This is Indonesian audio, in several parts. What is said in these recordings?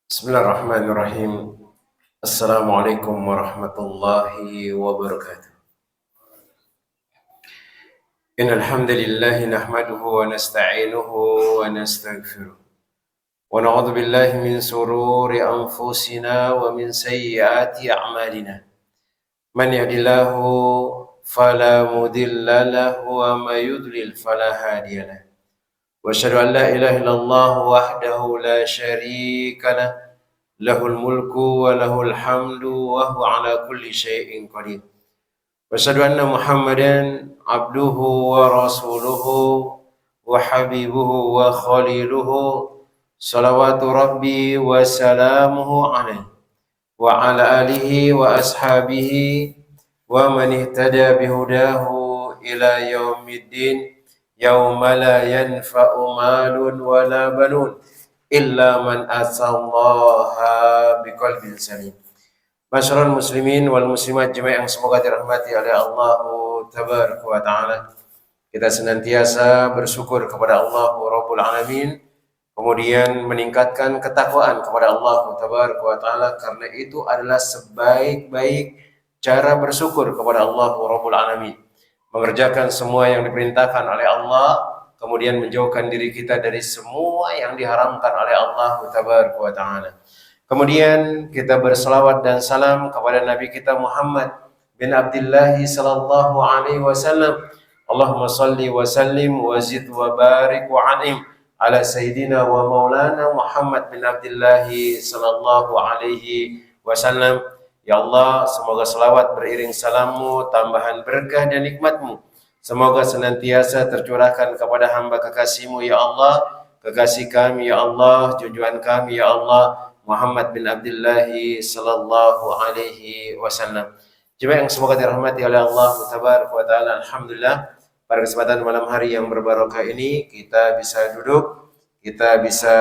Bismillahirrahmanirrahim. Assalamualaikum warahmatullahi wabarakatuh. Innal hamdalillah nahmaduhu wa nasta'inuhu wa nastaghfiruh. Wa na'udzu billahi min sururi anfusina wa min sayyiati a'malina. Man yahdihillahu fala mudilla lahu wa may yudlil fala hadiya lahu. Wa asyhadu an la ilaha illallah wahdahu la syarika lahu. Lahul mulku wa lahul hamdu wa huwa ala kulli syai'in qadir. Wa asyhadu anna Muhammadan abduhu wa rasuluhu wa habibuhu wa khaliluhu salawatu rabbi wa salamuhu alaihi wa ala alihi wa ashabihi wa man ihtada bihudahu ila yaumiddin yauma la yanfa'u malun wa la banun illa man atallaha biqalbin salim. Masyarul muslimin wal muslimat jemaah yang semoga dirahmati oleh Allah tabaraka wa taala. Kita senantiasa bersyukur kepada Allah Rabbul Alamin, kemudian meningkatkan ketakwaan kepada Allah tabaraka wa taala, karena itu adalah sebaik-baik cara bersyukur kepada Allah Rabbul Alamin. Mengerjakan semua yang diperintahkan oleh Allah, kemudian menjauhkan diri kita dari semua yang diharamkan oleh Allah tabaraka wa taala. Kemudian kita berselawat dan salam kepada Nabi kita Muhammad bin Abdullah sallallahu alaihi wasallam. Allahumma salli wa sallim wa zid wa barik wa an'im ala sayyidina wa maulana Muhammad bin Abdullah sallallahu alaihi wasallam. Ya Allah, semoga selawat beriring salammu, tambahan berkah dan nikmatmu semoga senantiasa tercurahkan kepada hamba kekasih-Mu ya Allah, kekasih kami ya Allah, junjungan kami ya Allah, Muhammad bin Abdullah sallallahu alaihi wasallam. Jemaah yang semoga dirahmati oleh Allah tabaraka wa taala, alhamdulillah pada kesempatan malam hari yang berbarokah ini kita bisa duduk, kita bisa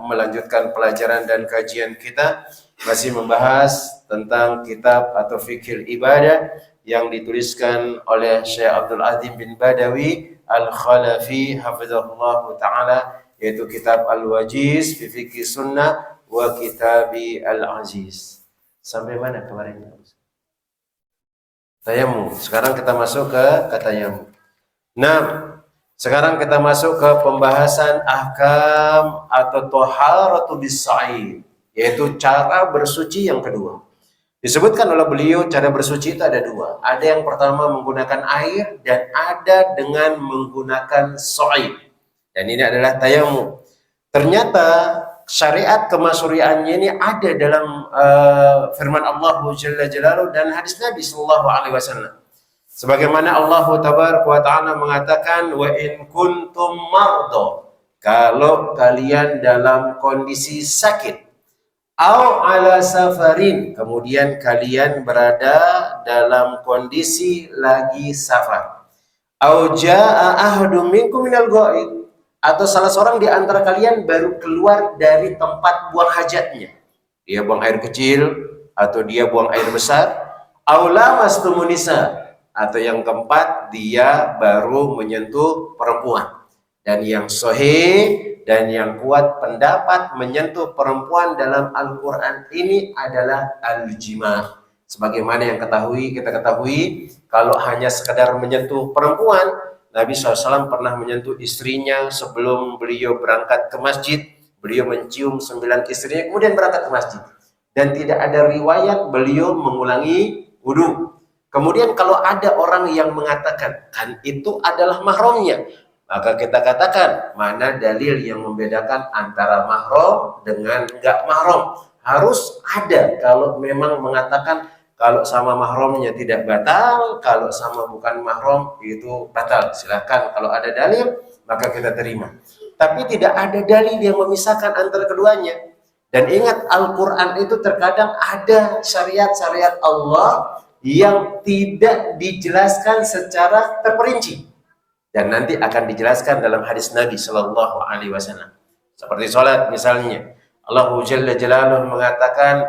melanjutkan pelajaran dan kajian kita, masih membahas tentang kitab atau fikih ibadah yang dituliskan oleh Syekh Abdul Azim bin Badawi Al-Khalafi hafizahullah ta'ala, yaitu kitab Al-Wajiz fi Fiqh Sunnah wa Kitabi Al-Aziz. Sampai mana kemarin? Tayammum. Sekarang kita masuk ke tayammum. Nah, sekarang kita masuk ke pembahasan ahkam atau thaharatu bis-sa'i, yaitu cara bersuci yang kedua. Disebutkan oleh beliau cara bersuci itu ada dua. Ada yang pertama menggunakan air dan ada dengan menggunakan sa'i. Dan ini adalah tayammum. Ternyata syariat kemasyuriannya ini ada dalam firman Allah Jalla Jalaluhu dan hadis Nabi sallallahu alaihi wasallam. Sebagaimana Allah tabaraka wa taala mengatakan, wa in kuntum mardo, kalau kalian dalam kondisi sakit, au ala safarin, kemudian kalian berada dalam kondisi lagi safar, au jaa ahadum minkum minal ghaid, atau salah seorang di antara kalian baru keluar dari tempat buang hajatnya, dia buang air kecil atau dia buang air besar, au lamastumun nisa, atau yang keempat dia baru menyentuh perempuan. Dan yang sahih dan yang kuat pendapat menyentuh perempuan dalam Al-Quran ini adalah al-jima. Sebagaimana yang kita ketahui, kalau hanya sekedar menyentuh perempuan, Nabi SAW pernah menyentuh istrinya sebelum beliau berangkat ke masjid. Beliau mencium 9 istrinya kemudian berangkat ke masjid. Dan tidak ada riwayat beliau mengulangi wudu. Kemudian kalau ada orang yang mengatakan kan itu adalah mahramnya, maka kita katakan mana dalil yang membedakan antara mahram dengan enggak mahram. Harus ada kalau memang mengatakan kalau sama mahramnya tidak batal, kalau sama bukan mahram itu batal. Silakan kalau ada dalil maka kita terima. Tapi tidak ada dalil yang memisahkan antara keduanya. Dan ingat, Al-Quran itu terkadang ada syariat-syariat Allah yang tidak dijelaskan secara terperinci. Dan nanti akan dijelaskan dalam hadis Nabi Sallallahu Alaihi Wasallam. Seperti sholat misalnya, Allah Jalla Jalaluhu mengatakan,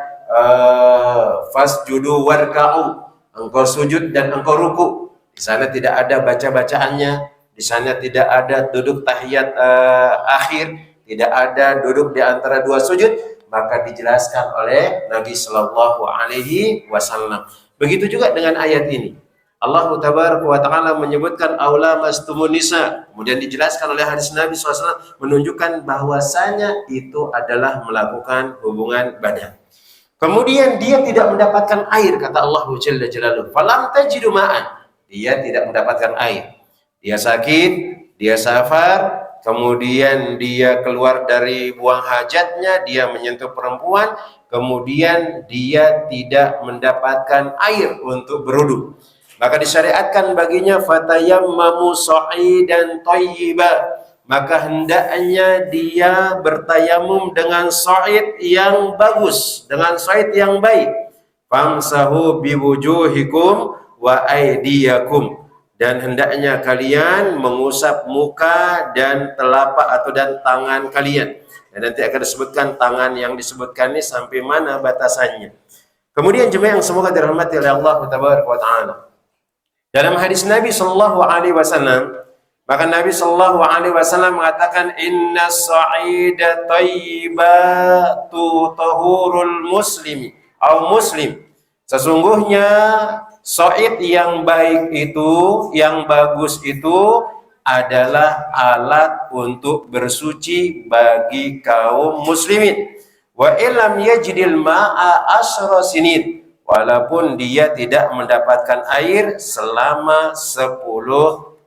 fasjudu warka'u, engkau sujud dan engkau ruku. Di sana tidak ada baca-bacaannya, di sana tidak ada duduk tahiyat akhir, tidak ada duduk di antara dua sujud. maka dijelaskan oleh Nabi Shallallahu Alaihi Wasallam. Begitu juga dengan ayat ini. Allah Tabaraka wa Ta'ala menyebutkan aula mastumun nisa. Kemudian dijelaskan oleh hadis Nabi SAW menunjukkan bahwasanya itu adalah melakukan hubungan badan. Kemudian dia tidak mendapatkan air, kata Allah Jalla Jalaluhu. Falam tajidu ma'an. Dia tidak mendapatkan air. Dia sakit, dia safar, kemudian dia keluar dari buang hajatnya, dia menyentuh perempuan, kemudian dia tidak mendapatkan air untuk berwudu. Maka disyariatkan baginya fatayammamu sa'idan thayyiba, maka hendaknya dia bertayamum dengan sa'id yang bagus, dengan sa'id yang baik. Famsahu biwujuhikum wa aydiyakum, dan hendaknya kalian mengusap muka dan telapak atau dan tangan kalian. Dan nanti akan disebutkan tangan yang disebutkan ini sampai mana batasannya. Kemudian jemaah yang semoga dirahmati oleh Allah Tabaraka wa Ta'ala, dalam hadis Nabi Shallallahu Alaihi Wasallam, maka Nabi Shallallahu Alaihi Wasallam mengatakan, Inna sa'ida tayyibatu tahurul muslimi atau muslim. Sesungguhnya sa'id yang baik itu, yang bagus itu adalah alat untuk bersuci bagi kaum muslimin. Wa illam yajidil ma'a asyra sinin, walaupun dia tidak mendapatkan air selama 10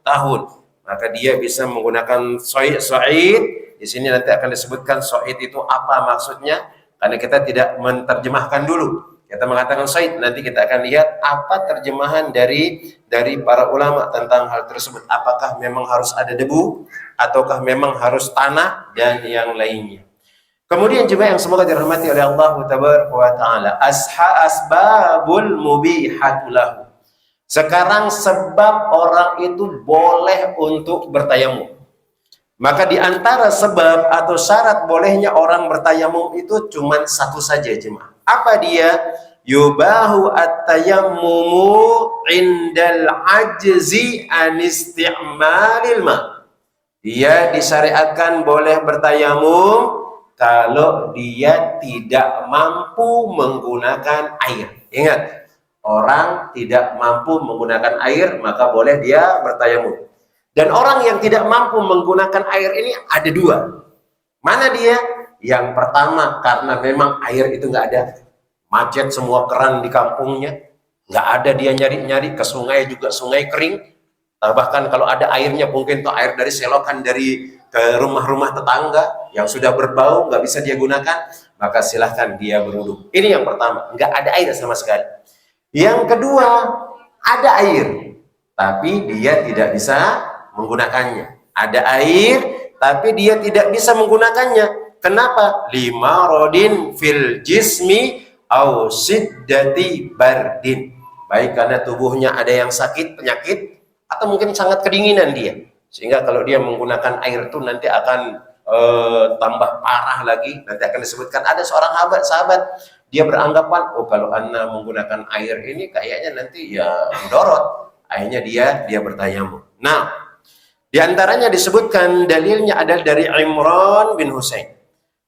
tahun, maka dia bisa menggunakan sa'id. Di sini nanti akan disebutkan sa'id itu apa maksudnya, karena kita tidak menerjemahkan dulu. Kita mengatakan sa'id, nanti kita akan lihat apa terjemahan dari para ulama tentang hal tersebut. Apakah memang harus ada debu, ataukah memang harus tanah, dan yang lainnya. Kemudian jemaah yang semoga dirahmati oleh Allah Tabaraka wa Ta'ala, asbabul mubihatu lahu. Sekarang sebab orang itu boleh untuk bertayamum. Maka di antara sebab atau syarat bolehnya orang bertayamum itu cuma satu saja jemaah. Apa dia? Yubahu at-tayammumu indal ajzi an isti'malil ma. Dia disyariatkan boleh bertayamum kalau dia tidak mampu menggunakan air. Ingat, orang tidak mampu menggunakan air, maka boleh dia bertayamum. Dan orang yang tidak mampu menggunakan air ini ada dua. Mana dia? Yang pertama, karena memang air itu nggak ada. Macet semua keran di kampungnya. Nggak ada, dia nyari-nyari ke sungai juga, sungai kering. Bahkan kalau ada airnya, mungkin itu air dari selokan dari ke rumah-rumah tetangga yang sudah berbau, nggak bisa dia gunakan, maka silahkan dia berwudu. Ini yang pertama, nggak ada air sama sekali. Yang kedua, ada air, tapi dia tidak bisa menggunakannya. Ada air, tapi dia tidak bisa menggunakannya. Kenapa? Lima rodin fil jismi au siddati bardin. Baik karena tubuhnya ada yang sakit, penyakit, atau mungkin sangat kedinginan dia. Sehingga kalau dia menggunakan air itu nanti akan tambah parah lagi. Nanti akan disebutkan ada seorang sahabat, dia beranggapan, oh kalau Anda menggunakan air ini kayaknya nanti ya mudorot. Akhirnya dia bertayamum. Nah, diantaranya disebutkan dalilnya adalah dari Imran bin Husain.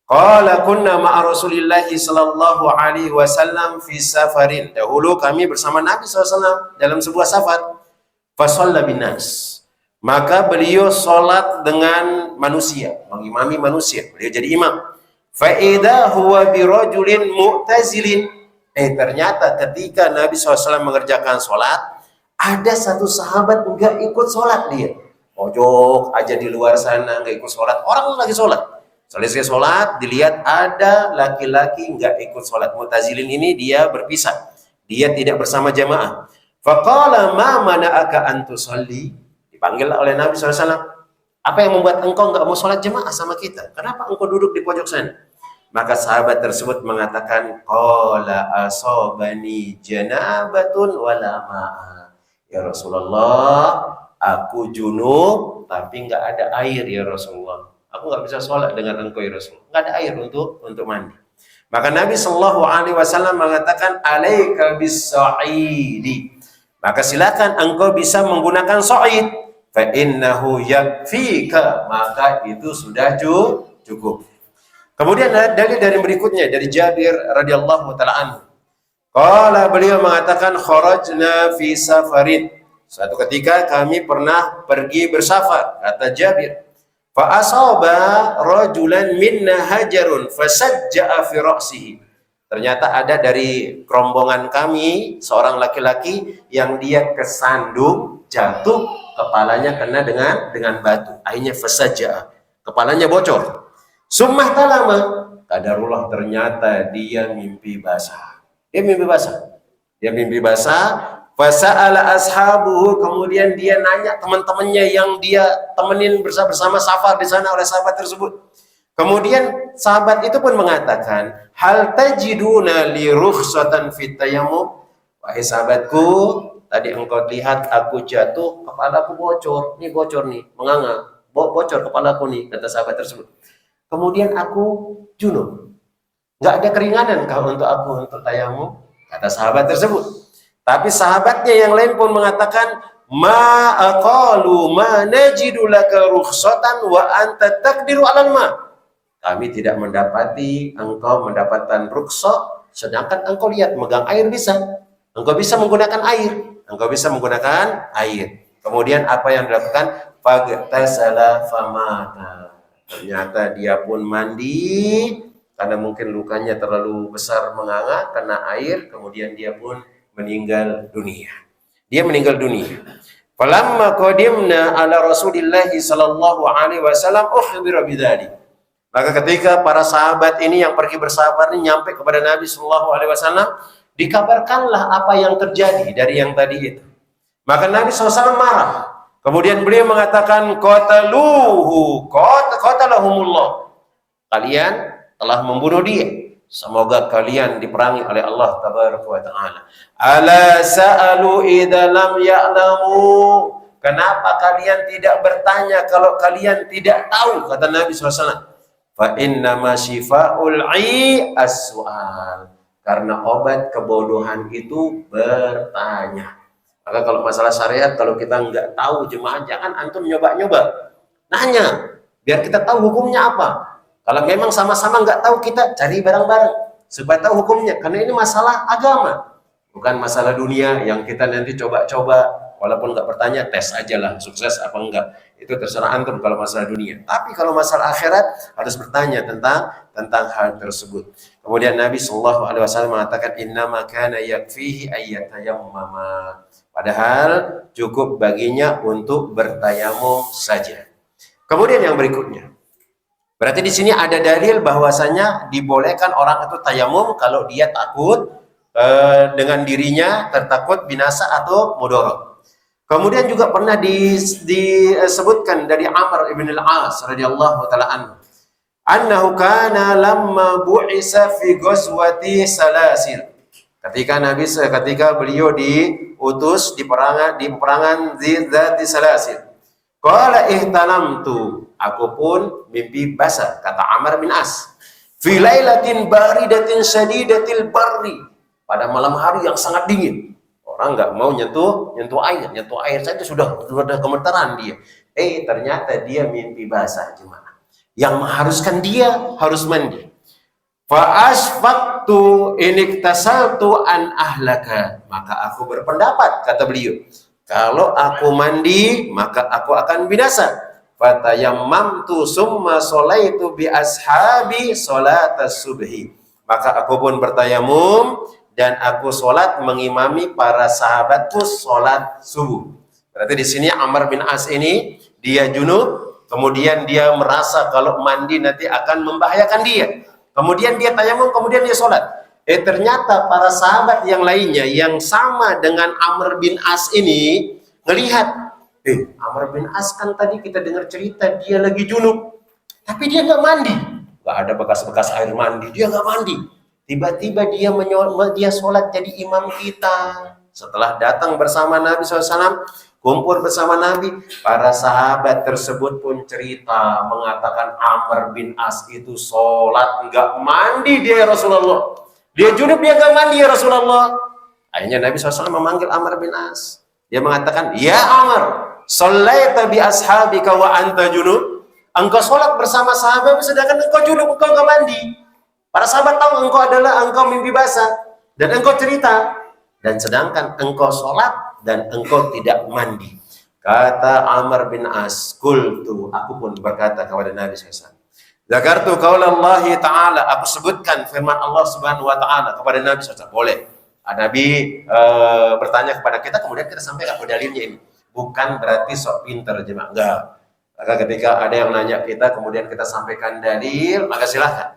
Qala kunna ma'a Rasulillahi sallallahu alaihi wasallam fi safarin. Dahulu kami bersama Nabi SAW dalam sebuah safar. Fasalla bin nas. Maka beliau sholat dengan manusia, mengimami manusia. Beliau jadi imam. Fa'idha huwa birajulin mu'tazilin. Ternyata ketika Nabi SAW mengerjakan sholat, ada satu sahabat enggak ikut sholat dia. Mojok aja di luar sana, enggak ikut sholat. Orang lagi sholat. Selesai sholat, dilihat ada laki-laki enggak ikut sholat. Mu'tazilin ini dia berpisah. Dia tidak bersama jamaah. Faqala ma mana'aka an tusalli. Dipanggil oleh Nabi SAW. Apa yang membuat engkau enggak mau sholat jemaah sama kita? Kenapa engkau duduk di pojok sana? Maka sahabat tersebut mengatakan, qala asobani janabatun wala ma'a. Ya Rasulullah, aku junub tapi enggak ada air ya Rasulullah. Aku enggak bisa sholat dengan engkau ya Rasulullah. Enggak ada air untuk mandi. Maka Nabi Shallallahu Alaihi Wasallam mengatakan, alaika bis-sa'idi. Maka silakan engkau bisa menggunakan sa'id. Fa innahu yakfika, maka itu sudah cukup. Kemudian ada dalil dari berikutnya dari Jabir radhiyallahu taala anhu. Qala, beliau mengatakan kharajna fi safarin. Suatu ketika kami pernah pergi bersafar, kata Jabir. Fa asaba rajulan minna hajarun fasajja'a fi ra'sihi. Ternyata ada dari rombongan kami seorang laki-laki yang dia kesandung, jatuh, kepalanya kena dengan batu. Akhirnya fasajja'a, kepalanya bocor. Summah talama, qadarullah, ternyata dia mimpi basah. Dia mimpi basah. Fasa'ala ashabuhu, kemudian dia nanya teman-temannya yang dia temenin bersama safar di sana oleh sahabat tersebut. Kemudian sahabat itu pun mengatakan, hal tajiduna li rukhsatan fit tayammum? Wahai sahabatku, tadi engkau lihat aku jatuh, kepalaku bocor. Ini bocor nih, menganga. Bocor kepalaku nih, kata sahabat tersebut. Kemudian aku junub. Enggak ada keringanan kah untuk aku untuk tayammum? Kata sahabat tersebut. Tapi sahabatnya yang lain pun mengatakan, ma aqalu ma najidu laka rukhsatan wa anta taqdiru 'alal ma. Kami tidak mendapati engkau mendapatkan rukhsah, sedangkan engkau lihat megang air bisa. Engkau bisa menggunakan air. Kemudian apa yang dilakukan? Fagtasala famata. Ternyata dia pun mandi karena mungkin lukanya terlalu besar menganga kena air, kemudian dia pun meninggal dunia. Falamma qadimna ala Rasulillah sallallahu alaihi wasallam ukhbira bidzalik. Maka ketika para sahabat ini yang pergi bersafar ini nyampe kepada Nabi sallallahu alaihi wasallam, dikabarkanlah apa yang terjadi dari yang tadi itu. Maka Nabi SAW marah. Kemudian beliau mengatakan, qatalahumullah. Kalian telah membunuh dia. Semoga kalian diperangi oleh Allah tabaraka wa ta'ala. Ala sa'alu idza lam ya'lamu. Kenapa kalian tidak bertanya kalau kalian tidak tahu, kata Nabi SAW. Fa innama syifa'ul as-su'al. Karena obat kebodohan itu bertanya. Maka kalau masalah syariat, kalau kita nggak tahu jemaah, jangan antum nyoba-nyoba. Nanya, biar kita tahu hukumnya apa. Kalau memang sama-sama nggak tahu, kita cari bareng-bareng supaya tahu hukumnya. Karena ini masalah agama, bukan masalah dunia yang kita nanti coba-coba. Walaupun nggak bertanya, tes aja lah, sukses apa enggak. Itu terserah antum kalau masalah dunia. Tapi kalau masalah akhirat, harus bertanya tentang hal tersebut. Kemudian Nabi SAW mengatakan, innama kana yakfihi ayyatayammama. Padahal cukup baginya untuk bertayamum saja. Kemudian yang berikutnya, berarti di sini ada dalil bahwasanya dibolehkan orang itu tayamum kalau dia takut dengan dirinya tertakut binasa atau mudarat. Kemudian juga pernah disebutkan dari Amr ibn al-As radhiyallahu taala anhu, annahu kana lamma bu'isa fi ghazwati Salasil. Ketika beliau diutus di peperangan Zati Salasil. Qala ihtalamtu, aku pun mimpi basah, kata Amr bin As. Fi lailatin baridatin shadidatil barri, pada malam hari yang sangat dingin. Orang nggak mau nyentuh air saja sudah gemetaran dia. Ternyata dia mimpi basah jemaah. Yang mengharuskan dia harus mandi. Fa asfaqtu iniktasaltu an ahlaka, maka aku berpendapat, kata beliau, kalau aku mandi maka aku akan binasa. Fatayammamtu summa sholaitu bi ashabi sholatas subhi, maka aku pun bertayamum dan aku sholat mengimami para sahabatku sholat subuh. Berarti di sini Amr bin As ini dia junub, kemudian dia merasa kalau mandi nanti akan membahayakan dia. Kemudian dia tayamum, kemudian dia sholat. Ternyata para sahabat yang lainnya yang sama dengan Amr bin As ini ngelihat, Amr bin As kan tadi kita dengar cerita dia lagi junub, tapi dia nggak mandi, nggak ada bekas-bekas air mandi, dia nggak mandi. Tiba-tiba dia sholat jadi imam kita. Setelah datang bersama Nabi SAW, kumpul bersama Nabi, para sahabat tersebut pun cerita mengatakan Amr bin As itu sholat nggak mandi dia Rasulullah. Dia junub, dia nggak mandi ya Rasulullah. Akhirnya Nabi SAW memanggil Amr bin As. Dia mengatakan, ya Amr, sholaita bi ashabika wa anta junub. Engkau sholat bersama sahabat sedangkan engkau junub, engkau nggak mandi. Para sahabat tahu engkau mimpi basah dan engkau cerita, dan sedangkan engkau sholat dan engkau tidak mandi. Kata Amr bin As, qultu, aku pun berkata kepada Nabi SAW, zakartu qaulallahi ta'ala, aku sebutkan firman Allah Subhanahu wa ta'ala kepada Nabi SAW. Boleh. Nabi bertanya kepada kita, kemudian kita sampaikan dalilnya ini. Bukan berarti sok pinter jemaah, enggak. Maka ketika ada yang nanya kita, kemudian kita sampaikan dalil, maka silahkan.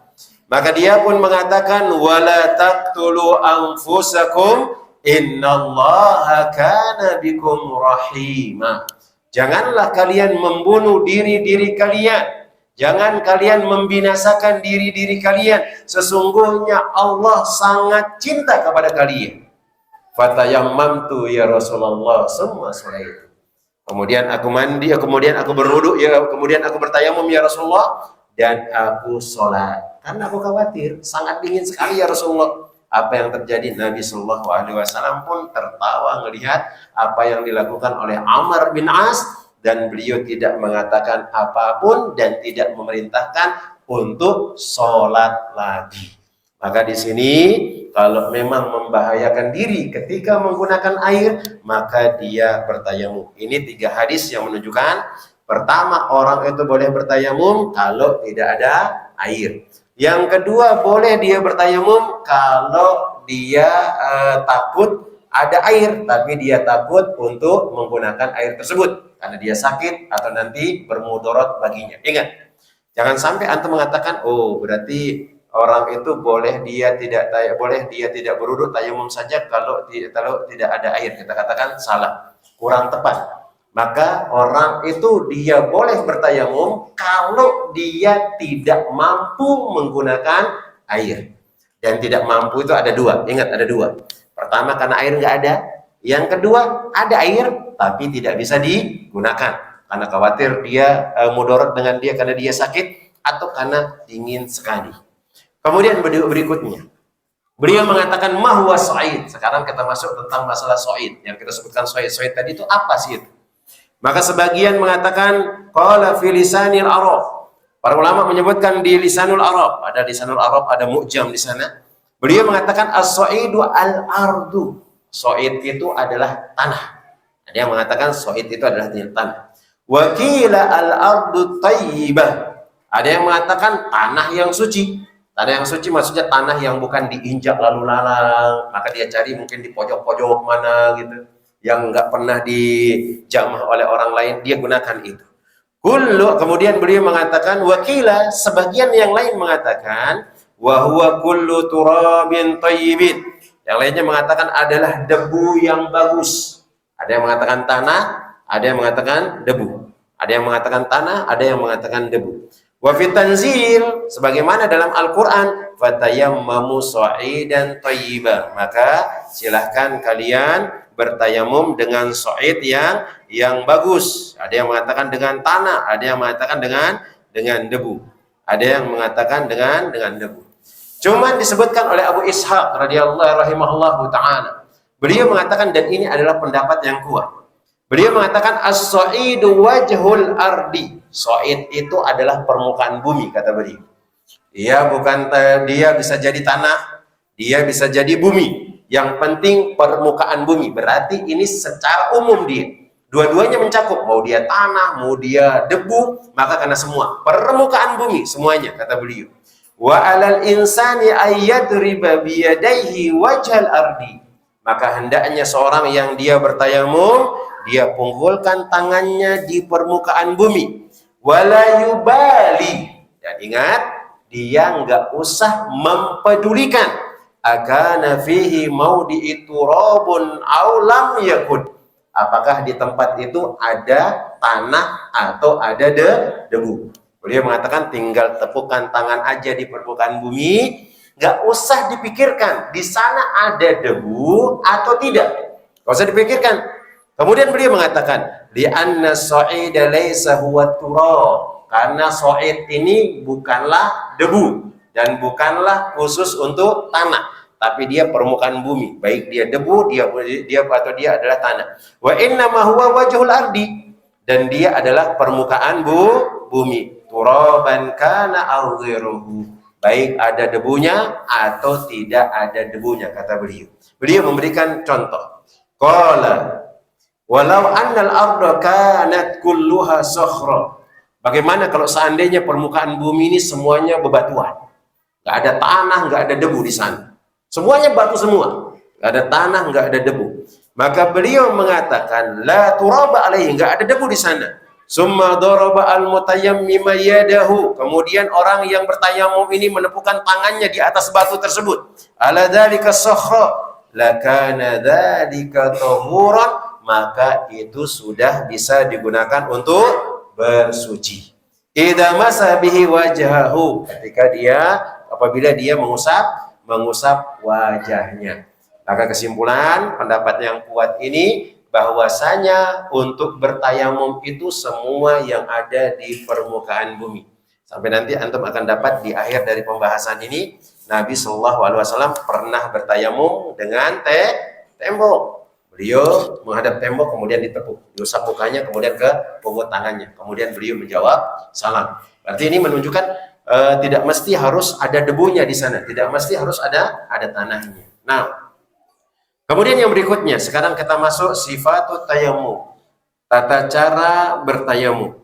Maka dia pun mengatakan, wala taqtulu anfusakum innallaha kana bikum rahima. Janganlah kalian membunuh diri-diri kalian. Jangan kalian membinasakan diri-diri kalian. Sesungguhnya Allah sangat cinta kepada kalian. Fatayammamtu ya Rasulullah summa salaitu. Kemudian aku mandi, kemudian aku berwudu, ya, kemudian aku bertayamum ya Rasulullah, dan aku sholat. Karena aku khawatir, sangat dingin sekali ya Rasulullah. Apa yang terjadi? Nabi Shallallahu Alaihi Wasallam pun tertawa melihat apa yang dilakukan oleh Amr bin As, dan beliau tidak mengatakan apapun dan tidak memerintahkan untuk sholat lagi. Maka di sini kalau memang membahayakan diri ketika menggunakan air, maka dia bertayamum. Ini 3 hadis yang menunjukkan, pertama, orang itu boleh bertayamum kalau tidak ada air. Yang kedua, boleh dia bertayamum kalau dia takut ada air, tapi dia takut untuk menggunakan air tersebut karena dia sakit atau nanti bermudarat baginya. Ingat, jangan sampai antum mengatakan, oh berarti orang itu boleh dia tidak berwudu, tayamum saja kalau tidak ada air. Kita katakan salah, kurang tepat. Maka orang itu dia boleh bertayamum kalau dia tidak mampu menggunakan air. Dan tidak mampu itu ada 2. Ingat, ada 2. Pertama, karena air nggak ada. Yang kedua, ada air tapi tidak bisa digunakan karena khawatir dia mudarat dengan dia karena dia sakit atau karena dingin sekali. Kemudian berikutnya, beliau mengatakan mahwa sa'id. Sekarang kita masuk tentang masalah sa'id. Yang kita sebutkan sa'id tadi itu apa sih itu? Maka sebagian mengatakan qala fi lisanil Arab. Para ulama menyebutkan di lisanul Arab. Ada lisanul Arab, ada mu'jam di sana. Beliau mengatakan as-sa'idu al-ardu. Sa'id itu adalah tanah. Ada yang mengatakan sa'id itu adalah tanah. Wa qila al-ardu thayyibah. Ada yang mengatakan tanah yang suci. Tanah yang suci maksudnya tanah yang bukan diinjak lalu lalang, maka dia cari mungkin di pojok-pojok mana gitu, yang nggak pernah dijamah oleh orang lain, dia gunakan itu. Kemudian beliau mengatakan wakila, sebagian yang lain mengatakan wa huwa kullu turabin thayyibin. Yang lainnya mengatakan adalah debu yang bagus. Ada yang mengatakan tanah, ada yang mengatakan debu. Ada yang mengatakan tanah, ada yang mengatakan debu. Wa fi tanzil, sebagaimana dalam Al-Qur'an, fatayammamu sa'idan thayyiban, maka silahkan kalian bertayamum dengan sa'id yang bagus. Ada yang mengatakan dengan tanah, ada yang mengatakan dengan debu. Ada yang mengatakan dengan debu. Cuman disebutkan oleh Abu Ishaq radhiyallahu rahimahullahu taala. Beliau mengatakan, dan ini adalah pendapat yang kuat. Beliau mengatakan as-sa'idu wajhul ardi. Sa'id itu adalah permukaan bumi, kata beliau. Dia bisa jadi tanah, dia bisa jadi bumi. Yang penting permukaan bumi. Berarti ini secara umum dia. Dua-duanya mencakup, mau dia tanah, mau dia debu, maka karena semua permukaan bumi semuanya, kata beliau. Wa 'alal insani ayyadriba bi yadayhi wajhal ardi. Maka hendaknya seorang yang dia bertayamum, dia punggulkan tangannya di permukaan bumi. Wala yubali, dan ingat, dia nggak usah mempedulikan akana fihi maudi turabun aw lam yakun, apakah di tempat itu ada tanah atau ada debu. Beliau mengatakan tinggal tepukan tangan aja di permukaan bumi, nggak usah dipikirkan di sana ada debu atau tidak, nggak usah dipikirkan. Kemudian beliau mengatakan li'anna sa'ida laysa huwa turab, karena sa'id ini bukanlah debu dan bukanlah khusus untuk tanah, tapi dia permukaan bumi, baik dia debu, dia atau dia adalah tanah. Wa inna ma huwa wajhul ardi, dan dia adalah permukaan bumi. turaban kana aw ghairuhu, baik ada debunya atau tidak ada debunya, kata beliau. Beliau memberikan contoh. Qala walau annal arda kanat kulluha sakhra. Bagaimana kalau seandainya permukaan bumi ini semuanya bebatuan? Nggak ada tanah, nggak ada debu di sana. Semuanya batu semua. Nggak ada tanah, nggak ada debu. Maka beliau mengatakan, la turaba alaihi, nggak ada debu di sana. Summa daraba al-mutayammima yadahu. Kemudian orang yang bertayamum ini menepukkan tangannya di atas batu tersebut. Ala dzalika sakhra, lakana dzalika tahuran, maka itu sudah bisa digunakan untuk bersuci. Idza masa bihi wajhahu, ketika apabila dia mengusap wajahnya. Maka kesimpulan pendapat yang kuat ini bahwasanya untuk bertayamum itu semua yang ada di permukaan bumi. Sampai nanti antum akan dapat di akhir dari pembahasan ini, Nabi Shallallahu Alaihi Wasallam pernah bertayamum dengan tembok. Beliau menghadap tembok, kemudian ditepuk, diusap mukanya, kemudian ke pungut tangannya, kemudian beliau menjawab salam. Berarti ini menunjukkan tidak mesti harus ada debunya di sana, tidak mesti harus ada tanahnya. Nah, kemudian yang berikutnya, sekarang kita masuk sifatut tayammum, tata cara bertayamum.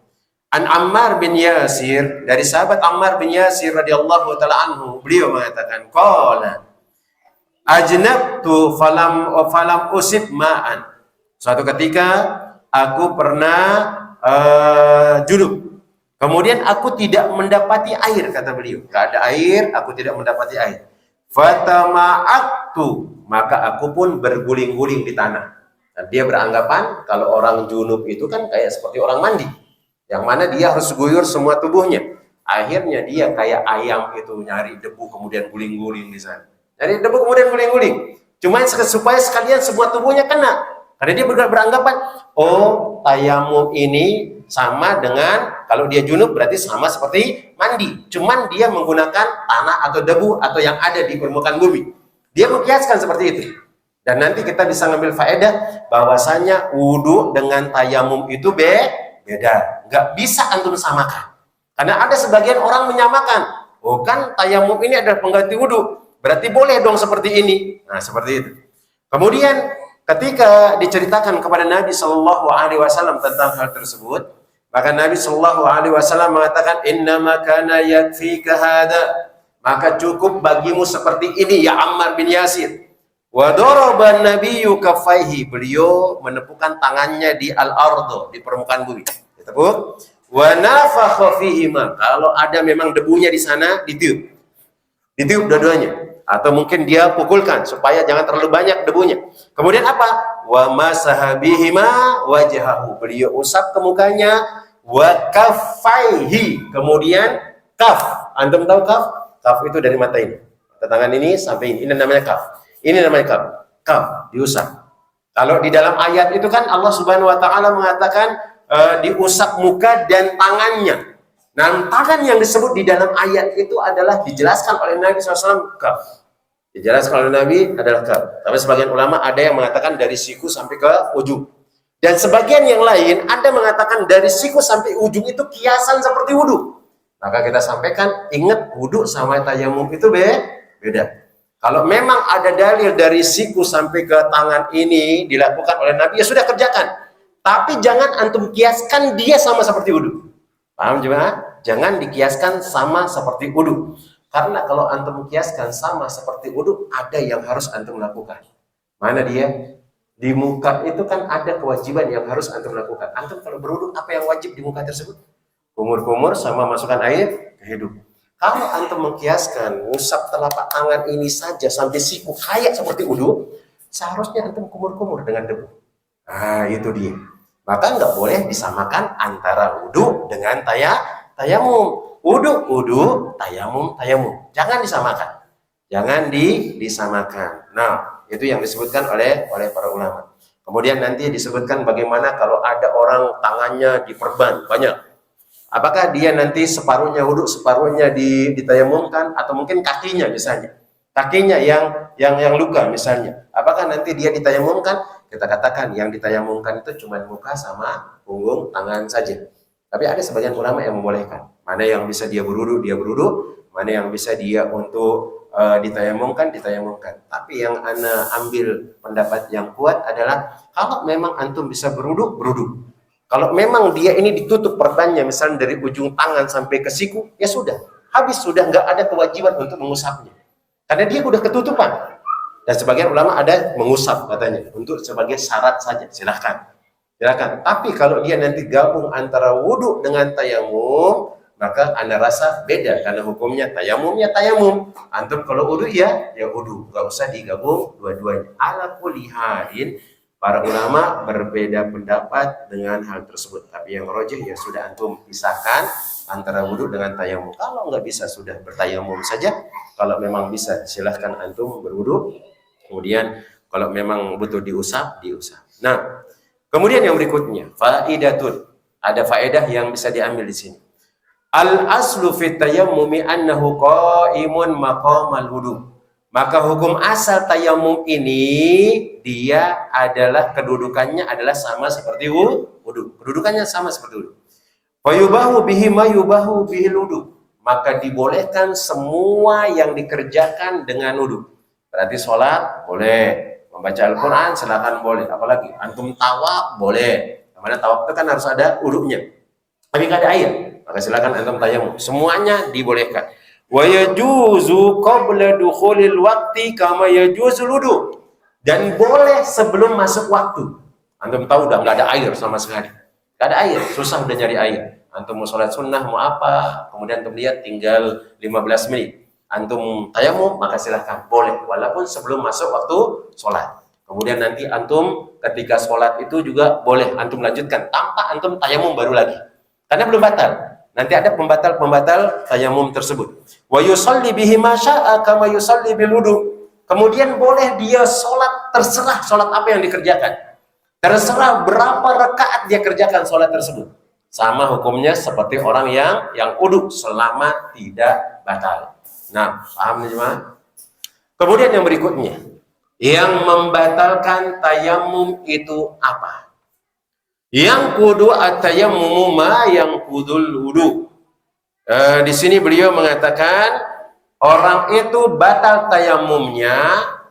An Ammar bin Yasir, dari sahabat Ammar bin Yasir radhiyallahu taala anhu, beliau mengatakan, qala ajnabtu falam usib ma'an. Suatu ketika aku pernah junub. Kemudian aku tidak mendapati air, kata beliau. Tidak ada air, aku tidak mendapati air. Fatama'aktu, maka aku pun berguling-guling di tanah. Dan dia beranggapan kalau orang junub itu kan kayak seperti orang mandi, yang mana dia harus guyur semua tubuhnya. Akhirnya dia kayak ayam itu nyari debu kemudian guling-guling di sana. Jadi debu kemudian guling-guling. Cuma supaya sekalian semua tubuhnya kena. Karena dia beranggapan, oh tayamum ini sama dengan kalau dia junub berarti sama seperti mandi. Cuman dia menggunakan tanah atau debu atau yang ada di permukaan bumi. Dia mengkiaskan seperti itu. Dan nanti kita bisa ngambil faedah bahwasanya wudhu dengan tayamum itu beda. Nggak bisa antum samakan. Karena ada sebagian orang menyamakan. Oh kan tayamum ini adalah pengganti wudhu, berarti boleh dong seperti ini. Nah, seperti itu. Kemudian ketika diceritakan kepada Nabi Shallallahu Alaihi Wasallam tentang hal tersebut, maka Nabi Shallallahu Alaihi Wasallam mengatakan, Innama kana yakfika hada, maka cukup bagimu seperti ini ya Ammar bin Yasir. Wa daraba nabiyyu kaffaihi, beliau menepukkan tangannya di al-ardo, di permukaan bumi. Ditepuk. Wa nafakha fihima, kalau ada memang debunya di sana ditiup. Ditiup dua-duanya. Atau mungkin dia pukulkan supaya jangan terlalu banyak debunya. Kemudian apa? Wa masaha bihima wajhahu, beliau usap ke mukanya. Wa kaffaihi, kemudian kaf. Antum tahu kaf? Kaf itu dari mata ini. Mata tangan ini sampai ini namanya kaf. Ini namanya kaf. Kaf diusap. Kalau di dalam ayat itu kan Allah Subhanahu wa taala mengatakan diusap muka dan tangannya. Nah, tangan yang disebut di dalam ayat itu adalah dijelaskan oleh Nabi SAW kaf. Dijelaskan oleh Nabi adalah kaf. Tapi sebagian ulama ada yang mengatakan dari siku sampai ke ujung. Dan sebagian yang lain ada mengatakan dari siku sampai ujung itu kiasan seperti wudhu. Maka kita sampaikan, ingat wudhu sama tayamum itu beda. Kalau memang ada dalil dari siku sampai ke tangan ini dilakukan oleh Nabi, ya sudah kerjakan. Tapi jangan antum kiaskan dia sama seperti wudhu. Paham jemaah? Jangan dikiaskan sama seperti wudhu. Karena kalau antum kiaskan sama seperti wudhu, ada yang harus antum lakukan. Mana dia? Di muka itu kan ada kewajiban yang harus antum lakukan. Antum kalau berwudhu, apa yang wajib di muka tersebut? Kumur-kumur sama masukkan air ke hidung. Kalau antum mengkiaskan, ngusap telapak tangan ini saja sampai siku kayak seperti wudhu, seharusnya antum kumur-kumur dengan debu. Nah, itu dia. Maka nggak boleh disamakan antara wudhu dengan tayamum. Wudhu, tayamum. Jangan disamakan. Jangan disamakan. Nah, itu yang disebutkan oleh para ulama. Kemudian nanti disebutkan bagaimana kalau ada orang tangannya diperban banyak. Apakah dia nanti separuhnya wudhu, separuhnya ditayamumkan, atau mungkin kakinya misalnya. Kakinya yang luka misalnya. Apakah nanti dia ditayamumkan? Kita katakan yang ditayamumkan itu cuma muka sama punggung tangan saja. Tapi ada sebagian ulama yang membolehkan. Mana yang bisa dia berwudu, mana yang bisa dia untuk ditayamumkan. Tapi yang ana ambil pendapat yang kuat adalah kalau memang antum bisa berwudu. Kalau memang dia ini ditutup perbannya, misalnya dari ujung tangan sampai ke siku, ya sudah, habis, sudah nggak ada kewajiban untuk mengusapnya. Karena dia udah ketutupan. Dan sebagian ulama ada mengusap katanya, untuk sebagai syarat saja, silahkan. Tapi kalau dia nanti gabung antara wudu dengan tayamum, maka anda rasa beda, karena hukumnya tayamum ya tayamum. Antum kalau wudu ya wudu, nggak usah digabung dua-duanya. Ala kulli halin, para ulama berbeda pendapat dengan hal tersebut. Tapi yang rajih ya sudah antum pisahkan antara wudu dengan tayamum. Kalau nggak bisa sudah bertayamum saja. Kalau memang bisa silahkan antum berwudu. Kemudian kalau memang butuh diusap. Nah, kemudian yang berikutnya, faidatun. Ada faedah yang bisa diambil di sini. Al aslu fit tayammumi annahu qaimun maqamal wudu. Maka hukum asal tayamum ini dia adalah kedudukannya adalah sama seperti wudu. Kedudukannya sama seperti wudu. Fa yubahu bihi ma yubahu bihi wudu. Maka dibolehkan semua yang dikerjakan dengan wudu. Berarti sholat boleh, membaca Al-Quran silakan boleh, apalagi antum tawaf boleh. Karena tawaf itu kan harus ada wudunya. Tapi nggak ada air, maka silakan antum tayamum. Semuanya dibolehkan. Wa yajuzu qabla dukhulil waqti kama yajuzul wudu. Dan boleh sebelum masuk waktu. Antum tahu udah nggak ada air sama sekali. Nggak ada air, susah udah nyari air. Antum mau sholat sunnah mau apa, kemudian antum lihat tinggal 15 menit. Antum tayamum, maka silahkan boleh walaupun sebelum masuk waktu sholat. Kemudian nanti antum ketika sholat itu juga boleh antum lanjutkan tanpa antum tayamum baru lagi, karena belum batal. Nanti ada pembatal tayamum tersebut. Wa yusalli bihi ma syaa kama yusalli bil wudu. Kemudian boleh dia sholat, terserah sholat apa yang dikerjakan, terserah berapa rakaat dia kerjakan sholat tersebut. Sama hukumnya seperti orang yang wudu selama tidak batal. Nah, paham nih jemaah? Kemudian yang berikutnya, yang membatalkan tayamum itu apa? Yang kudu at-tayammumu ma yang kudul wudu. Di sini beliau mengatakan orang itu batal tayamumnya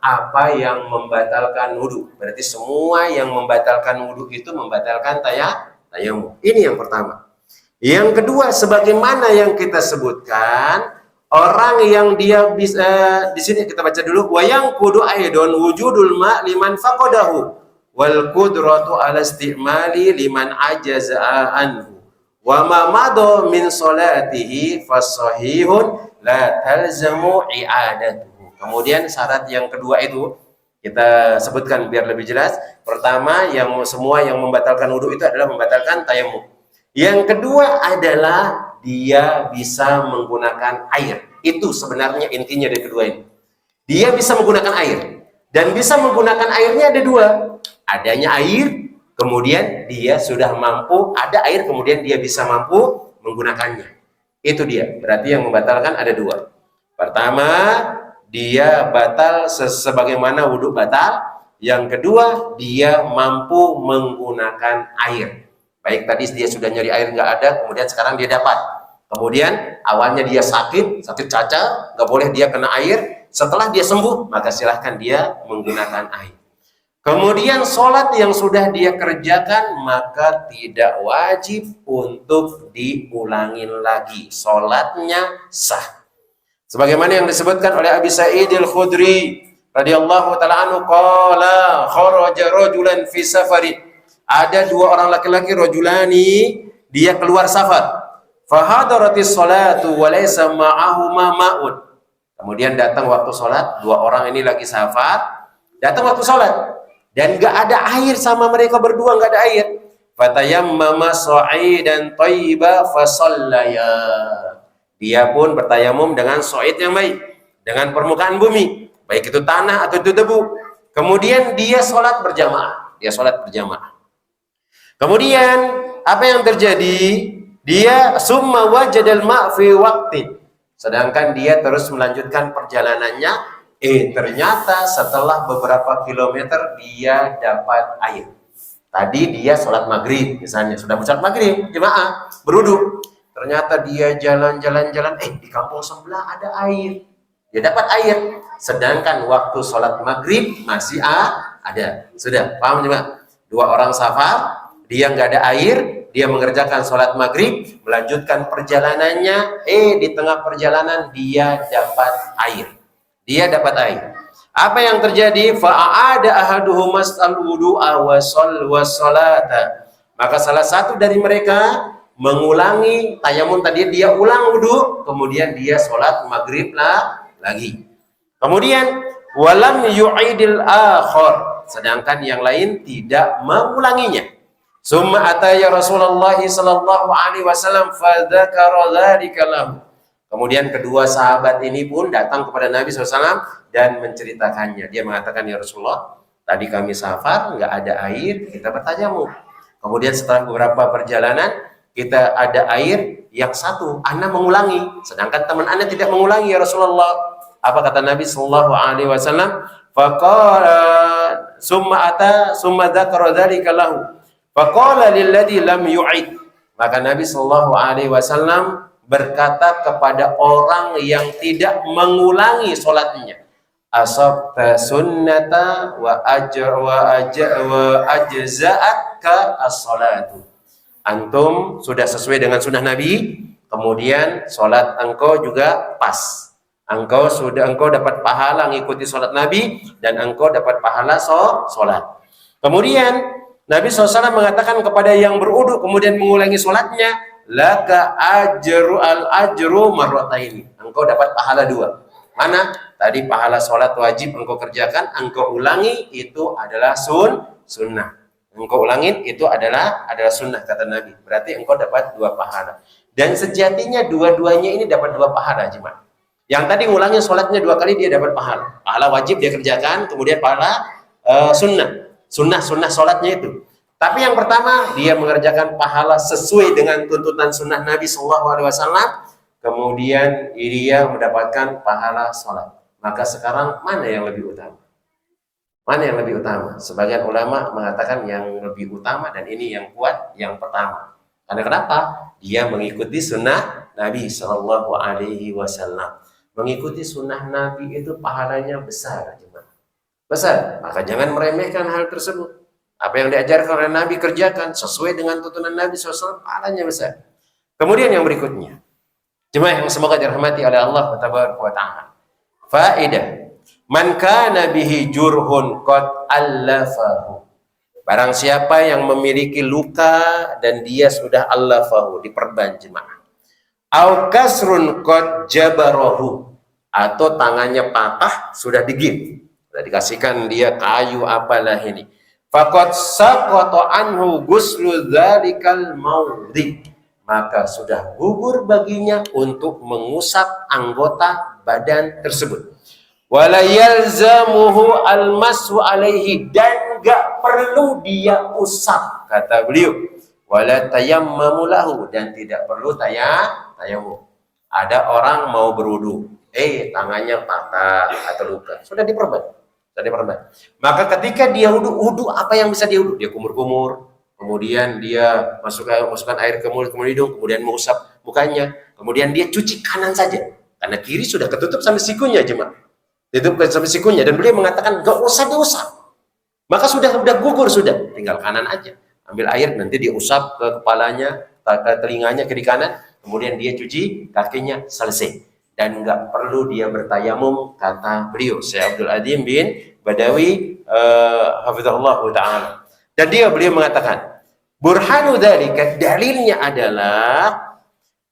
apa yang membatalkan wudu. Berarti semua yang membatalkan wudu itu membatalkan tayamum. Ini yang pertama. Yang kedua, sebagaimana yang kita sebutkan, orang yang dia bisa di sini kita baca dulu, wa yang kudu aidon wujudul ma liman faqadahu wal qudratu ala istimali liman ajaza anhu wa ma madu min salatihi fasahihun la talzamu i'adatuhu. Kemudian syarat yang kedua itu kita sebutkan biar lebih jelas. Pertama, yang semua yang membatalkan wudu itu adalah membatalkan tayamum. Yang kedua adalah dia bisa menggunakan air. Itu sebenarnya intinya dari kedua ini. Dia bisa menggunakan air. Dan bisa menggunakan airnya ada dua. Adanya air, kemudian dia sudah mampu, ada air, kemudian dia bisa mampu menggunakannya. Itu dia. Berarti yang membatalkan ada dua. Pertama, dia batal sebagaimana wudu batal. Yang kedua, dia mampu menggunakan air. Baik tadi dia sudah nyari air nggak ada, kemudian sekarang dia dapat. Kemudian awalnya dia sakit cacar, nggak boleh dia kena air. Setelah dia sembuh, maka silahkan dia menggunakan air. Kemudian sholat yang sudah dia kerjakan, maka tidak wajib untuk diulangin lagi. Sholatnya sah. Sebagaimana yang disebutkan oleh Abi Sa'id Al-Khudri radhiyallahu ta'ala anhu, qala kharaja rajulan fi safari. Ada dua orang laki-laki, rajulani, dia keluar safar. Fahadaratis salatu wa laysa ma'ahuma ma'un. Kemudian datang waktu sholat, dua orang ini lagi safar, datang waktu sholat dan gak ada air sama mereka berdua, gak ada air. Fatayammama sa'idan thayyiba fasallaya. Dia pun bertayamum dengan sa'id yang baik, dengan permukaan bumi, baik itu tanah atau itu debu. Kemudian dia sholat berjamaah, Kemudian apa yang terjadi? Dia summa wajadal ma' fi waqtin. Sedangkan dia terus melanjutkan perjalanannya, ternyata setelah beberapa kilometer dia dapat air. Tadi dia sholat maghrib misalnya, sudah sholat maghrib, jemaah berwudu. Ternyata dia jalan-jalan, di kampung sebelah ada air. Dia dapat air. Sedangkan waktu sholat maghrib masih ada. Sudah, paham jemaah? Dua orang safar, dia nggak ada air, dia mengerjakan sholat maghrib, melanjutkan perjalanannya, di tengah perjalanan dia dapat air. Dia dapat air. Apa yang terjadi? Fa'ada ahaduhum mas'al wudu'a wa salata. Maka salah satu dari mereka mengulangi tayamum tadi, dia ulang wudu, kemudian dia sholat maghrib lagi. Kemudian walam yu'idil akhar, sedangkan yang lain tidak mengulanginya. Summa ataya Rasulullah sallallahu alaihi wasallam fadzakara dzalika lahu. Kemudian kedua sahabat ini pun datang kepada Nabi SAW dan menceritakannya. Dia mengatakan, ya Rasulullah, tadi kami safar, nggak ada air, kita bertayamum. Kemudian setelah beberapa perjalanan, kita ada air, yang satu, ana mengulangi, sedangkan teman ana tidak mengulangi, ya Rasulullah. Apa kata Nabi SAW? Faqala summa dzakara dzalika lahu. Faqala lilladzi lam yu'id. Maka Nabi SAW berkata kepada orang yang tidak mengulangi sholatnya, asabta sunnata wa ajza'atka as-salatu. Antum sudah sesuai dengan sunnah Nabi, kemudian sholat engkau juga pas. Engkau dapat pahala mengikuti sholat Nabi, dan engkau dapat pahala sholat. Kemudian Nabi SAW mengatakan kepada yang berudu kemudian mengulangi sholatnya, laka ajru marrataini. Engkau dapat pahala dua. Mana? Tadi pahala sholat wajib engkau kerjakan, engkau ulangi, itu adalah sunnah. Engkau ulangin, itu adalah sunnah, kata Nabi. Berarti engkau dapat dua pahala. Dan sejatinya dua-duanya ini dapat dua pahala, jemaah. Yang tadi ngulangin sholatnya dua kali, dia dapat pahala. Pahala wajib dia kerjakan, kemudian pahala sunnah sholatnya itu. Tapi yang pertama, dia mengerjakan pahala sesuai dengan tuntutan sunnah Nabi SAW, kemudian dia mendapatkan pahala sholat. Maka sekarang mana yang lebih utama? Mana yang lebih utama? Sebagian ulama mengatakan yang lebih utama, dan ini yang kuat, yang pertama. Karena kenapa? Dia mengikuti sunnah Nabi SAW. Mengikuti sunnah Nabi itu pahalanya besar. Besar. Maka jangan meremehkan hal tersebut. Apa yang diajarkan oleh Nabi kerjakan sesuai dengan tuntunan Nabi SAW, pahalanya besar. Kemudian yang berikutnya, jemaah yang semoga dirahmati oleh Allah Tabaraka wa Ta'ala. Faedah, man kana bihi jurhun qad allafahu. Barang siapa yang memiliki luka dan dia sudah allafahu, diperban jemaah. Au kasrun qad jabarahu, atau tangannya patah, sudah digigit, sudah dikasihkan dia kayu apalah ini. Faqad saqata anhu ghuslu dzalikal maudhi, maka sudah gugur baginya untuk mengusap anggota badan tersebut. Wala yalzamuhu almasu alaihi, dan enggak perlu dia usap, kata beliau. Wala tayammamu lahu, dan tidak perlu tayamum. Ada orang mau berwudu, tangannya patah atau luka, sudah diperban. Maka ketika dia wudu, apa yang bisa dia wudu? Dia kumur-kumur, kemudian dia masukkan air ke mulut, kemudian hidung, kemudian mengusap mukanya, kemudian dia cuci kanan saja, karena kiri sudah ketutup sampai sikunya, jemaah. Ditutup sampai sikunya, dan beliau mengatakan gak usah diusap. Maka sudah gugur, sudah tinggal kanan aja. Ambil air, nanti diusap ke kepalanya, ke telinganya, kiri kanan, kemudian dia cuci kakinya, selesai. Dan nggak perlu dia bertayamum, kata beliau, Syekh Abdul Adim bin Badawi hafizahullah ta'ala. Dan beliau mengatakan, burhanu dzalika, dalilnya adalah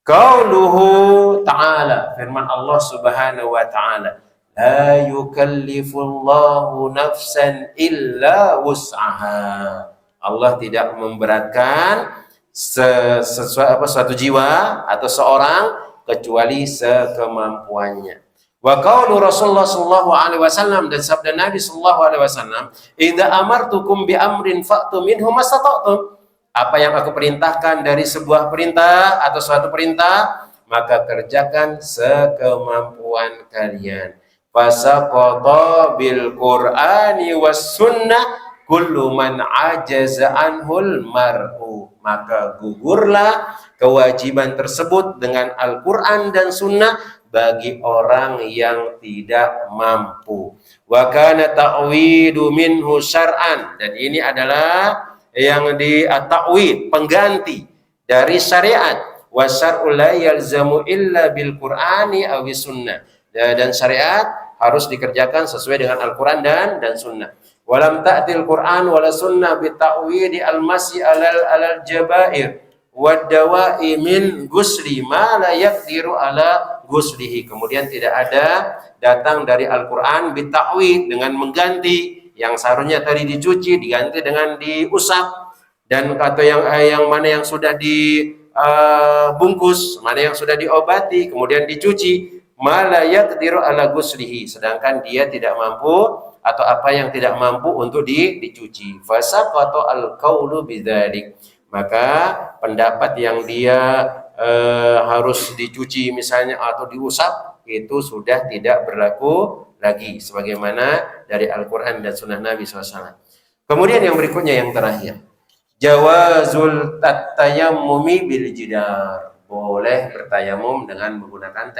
qauluhu ta'ala, firman Allah Subhanahu wa ta'ala, la yukallifullahu nafsan illa wus'aha. Allah tidak memberatkan suatu jiwa atau seorang kecuali sekemampuannya. Wa qaulu Rasulullah sallallahu alaihi wasallam, dan sabda Nabi sallallahu alaihi wasallam, idza amartukum bi amrin fa'tu minhu mastata'tum. Apa yang aku perintahkan dari sebuah perintah atau suatu perintah, maka kerjakan sekemampuan kalian. Fasaqata bil Qur'ani was sunnah kullu man ajaza anhul mar'u, maka gugurlah kewajiban tersebut dengan Al-Quran dan Sunnah bagi orang yang tidak mampu. Wa kana ta'widu minhu syar'an, dan ini adalah yang di ta'wid, pengganti dari syariat. Wa syar'u la yalzamu illa bil Qur'ani aw sunnah, dan syariat harus dikerjakan sesuai dengan Al-Quran dan Sunnah. Walam ta'til Quran wala Sunnah bi ta'widi al-masyi alal jabair wad dawa'i min gusli ma la yaqdiru ala guslihi. Kemudian tidak ada datang dari Al-Quran bi ta'wid, dengan mengganti yang seharusnya tadi dicuci diganti dengan diusap, dan atau yang mana yang sudah dibungkus, mana yang sudah diobati kemudian dicuci, mala yaqdiru ala guslihi, sedangkan dia tidak mampu atau apa yang tidak mampu untuk dicuci. Fasaqata al-qaulu bidzalik, maka pendapat yang dia harus dicuci misalnya atau diusap itu sudah tidak berlaku lagi sebagaimana dari Al-Quran dan Sunnah Nabi SAW. Kemudian yang berikutnya, yang terakhir, jawazul tayammumi bil jidar, boleh bertayamum dengan menggunakan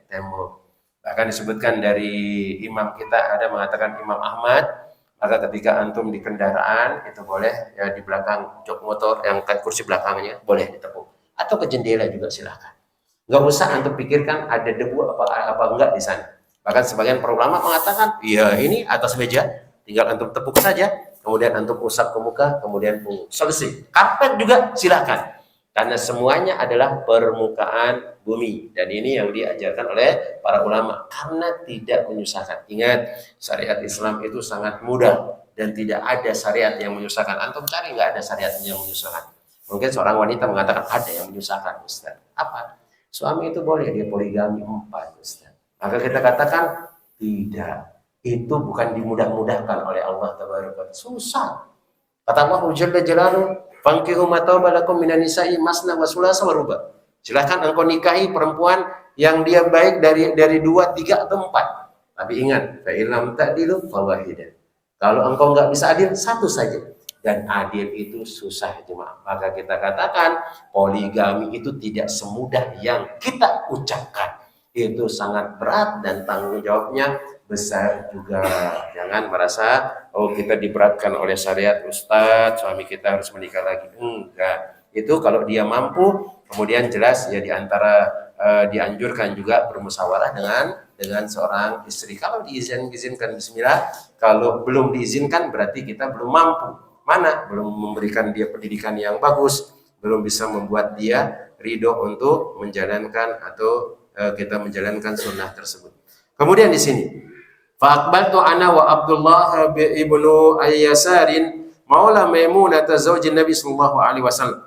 tembok. Bahkan disebutkan dari imam kita, ada mengatakan Imam Ahmad, maka ketika antum di kendaraan itu boleh ya di belakang jok motor yang kursi belakangnya boleh ditepuk, atau ke jendela juga silahkan. Nggak usah antum pikirkan ada debu apa enggak di sana. Bahkan sebagian para ulama mengatakan, ya ini atas meja, tinggal antum tepuk saja, kemudian antum usap ke muka, kemudian selesai. Karpet juga silahkan, karena semuanya adalah permukaan bumi, dan ini yang diajarkan oleh para ulama karena tidak menyusahkan. Ingat, syariat Islam itu sangat mudah dan tidak ada syariat yang menyusahkan. Antum cari, nggak ada syariat yang menyusahkan. Mungkin seorang wanita mengatakan ada yang menyusahkan, Ustaz. Apa? Suami itu boleh dia poligami 4, Ustaz. Maka kita katakan tidak, itu bukan dimudah-mudahkan oleh Allah Tabaraka. Susah. Kata Allah Jalla Jalaluhu, fankihu ma taba lakum minan nisa'i masna wa sulasa wa ruba. Silakan engkau nikahi perempuan yang dia baik dari 2, 3 atau 4. Tapi ingat, fa illam ta'dilu fawahidah. Kalau engkau enggak bisa adil, 1 saja. Dan adil itu susah, jemaah. Maka kita katakan poligami itu tidak semudah yang kita ucapkan. Itu sangat berat dan tanggung jawabnya besar juga. Jangan merasa oh kita diberatkan oleh syariat, Ustadz, suami kita harus menikah lagi. Enggak. Itu kalau dia mampu, kemudian jelas ya dianjurkan juga bermusyawarah dengan seorang istri. Kalau diizinkan bismillah, kalau belum diizinkan berarti kita belum mampu. Mana? Belum memberikan dia pendidikan yang bagus, belum bisa membuat dia ridho untuk menjalankan atau kita menjalankan sunnah tersebut. Kemudian di sini, faqbaltu ana wa Abdullah ibnu Ayyasarin maula Maimunah zaujin Nabi sallallahu alaihi wasallam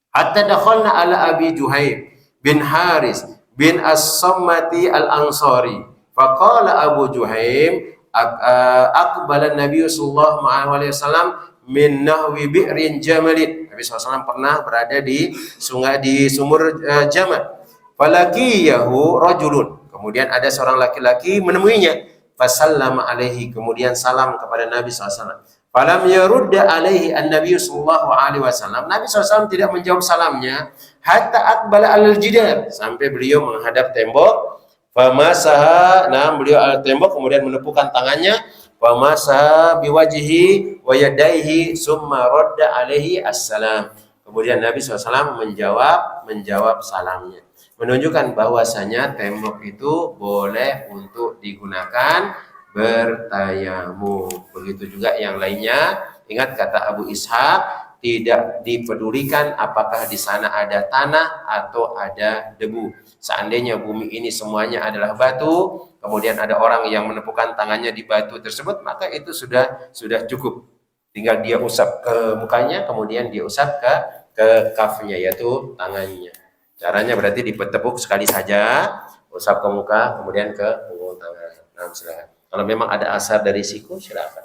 hatta dakhalna ala Abi Juhaym bin Haris bin As-Sammati al-Ansari. Faqala Abu Juhaym aqbala Nabi sallallahu alaihi wasallam min nahwi bi'rin jamalin. Nabi SAW pernah berada di sungai, di sumur Jamal. Falakiyahu rajulun, kemudian ada seorang laki-laki menemuinya. Fasallama alaihi, kemudian salam kepada Nabi SAW. Falam yarudda alaihi an-nabi sallallahu alaihi wasallam. Nabi SAW tidak menjawab salamnya. Hatta aqbala al-jidar, sampai beliau menghadap tembok. Famasaha, nah beliau al tembok kemudian menepukkan tangannya. Famasaha biwajhihi wa yadaihi summa radda alaihi assalam. Kemudian Nabi SAW menjawab salamnya, menunjukkan bahwasanya tembok itu boleh untuk digunakan bertayamum. Begitu juga yang lainnya. Ingat kata Abu Ishaq, tidak dipedulikan apakah di sana ada tanah atau ada debu. Seandainya bumi ini semuanya adalah batu, kemudian ada orang yang menepukkan tangannya di batu tersebut, maka itu sudah cukup. Tinggal dia usap ke mukanya, kemudian dia usap ke kafnya, yaitu tangannya. Caranya berarti ditepuk sekali saja, usap ke muka, kemudian ke punggung tangan. Nah, silakan. Kalau memang ada asar dari siku, silakan.